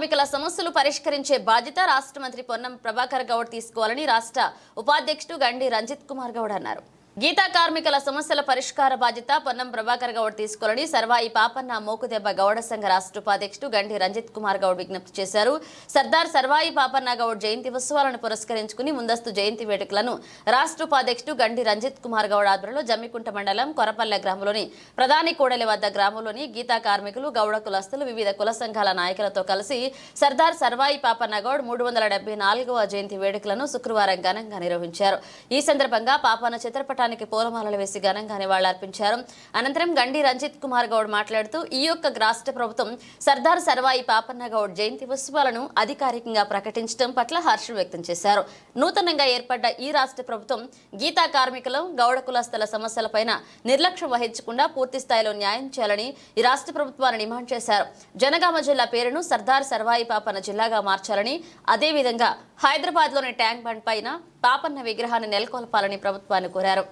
కార్మికుల సమస్యలు పరిష్కరించే బాధ్యత రాష్ట్ర మంత్రి పొన్నం ప్రభాకర్ గౌడ్ తీసుకోవాలని రాష్ట్ర ఉపాధ్యక్షుడు గండి రంజిత్ కుమార్ గౌడ్ అన్నారు. గీతా కార్మికుల సమస్యల పరిష్కార బాధ్యత పొన్నం ప్రభాకర్ గౌడ్ తీసుకోవాలని సర్వాయి పాపన్న మోకుదెబ్బ గౌడ సంఘ రాష్ట్ర ఉపాధ్యక్షుడు గండి రంజిత్ కుమార్ గౌడ్ విజ్ఞప్తి చేశారు. సర్దార్ సర్వాయి పాపన్న గౌడ్ జయంతి ఉత్సవాలను పురస్కరించుకుని ముందస్తు జయంతి వేడుకలను రాష్ట్ర ఉపాధ్యక్షుడు గండి రంజిత్ కుమార్ గౌడ్ ఆధ్వర్యంలో జమ్మికుంట మండలం కొరపల్లె గ్రామంలోని ప్రధాని కోడలి వద్ద గ్రామంలోని గీతా కార్మికులు గౌడ కులస్తులు వివిధ కుల సంఘాల నాయకులతో కలిసి సర్దార్ సర్వాయి పాపన్న గౌడ్ 374వ జయంతి వేడుకలను శుక్రవారం ఘనంగా నిర్వహించారు. ఈ సందర్భంగా పాపన్న చిత్రపటానికి పూలమాలలు వేసి ఘనంగా నివాళులర్పించారు. అనంతరం గండి రంజిత్ కుమార్ గౌడ్ మాట్లాడుతూ ఈ యొక్క రాష్ట్ర ప్రభుత్వం సర్దార్ సర్వాయి పాపన్న గౌడ్ జయంతి ఉత్సవాలను అధికారికంగా ప్రకటించడం పట్ల హర్షం వ్యక్తం చేశారు. నూతనంగా ఏర్పడ్డ ఈ రాష్ట్ర ప్రభుత్వం గీతా కార్మికులు గౌడ కులస్తుల సమస్యలపైన నిర్లక్ష్యం వహించకుండా పూర్తి స్థాయిలో న్యాయం చేయాలని ఈ రాష్ట్ర ప్రభుత్వాన్ని డిమాండ్ చేశారు. జనగామ జిల్లా పేరును సర్దార్ సర్వాయి పాపన్న జిల్లాగా మార్చాలని, అదేవిధంగా హైదరాబాద్లోని ట్యాంక్ బండ్ పైన పాపన్న విగ్రహాన్ని నెలకొల్పాలని ప్రభుత్వాన్ని కోరారు.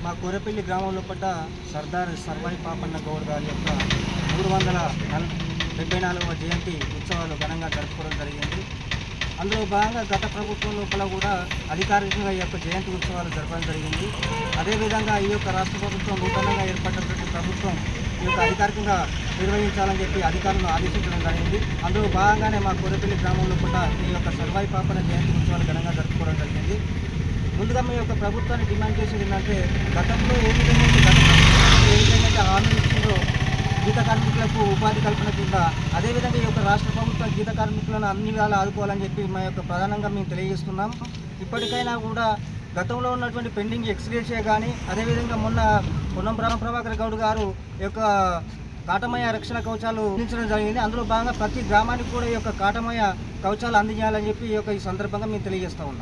మా కోరపల్లి గ్రామంలో పడ్డ సర్దార్ సర్వాయి పాపన్న గౌడ్ గారి యొక్క 374వ జయంతి ఉత్సవాలు ఘనంగా జరుపుకోవడం జరిగింది. అందులో భాగంగా గత ప్రభుత్వం లోపల కూడా అధికారికంగా ఈ యొక్క జయంతి ఉత్సవాలు జరపడం జరిగింది. అదేవిధంగా ఈ యొక్క రాష్ట్ర ప్రభుత్వం నూతనంగా ఏర్పడినటువంటి ప్రభుత్వం ఈ యొక్క అధికారికంగా నిర్వహించాలని చెప్పి అధికారులను ఆదేశించడం జరిగింది. అందులో భాగంగానే మా కోరపల్లి గ్రామంలో కూడా ఈ యొక్క సర్వాయి పాపన్న జయంతి ఉత్సవాలు ఘనంగా జరుపుకోవడం జరిగింది. ముందుగా మీ యొక్క ప్రభుత్వాన్ని డిమాండ్ చేసేది ఏంటంటే గతంలో ఏ విధంగా హామీ ఇచ్చిందో గీత కార్మికులకు ఉపాధి కల్పన కింద అదేవిధంగా ఈ యొక్క రాష్ట్ర ప్రభుత్వం గీత కార్మికులను అన్ని విధాలు ఆదుకోవాలని చెప్పి మా యొక్క ప్రధానంగా మేము తెలియజేస్తున్నాం. ఇప్పటికైనా కూడా గతంలో ఉన్నటువంటి పెండింగ్ ఎక్స్గ్రేషియా కానీ అదేవిధంగా మొన్న పొన్నం ప్రభాకర్ గౌడ్ గారు యొక్క కాటమయ రక్షణ కవచాలు అందించడం జరిగింది. అందులో భాగంగా ప్రతి గ్రామానికి కూడా ఈ యొక్క కాటమయ కవచాలు అందించాలని చెప్పి ఈ సందర్భంగా మేము తెలియజేస్తూ ఉన్నాం.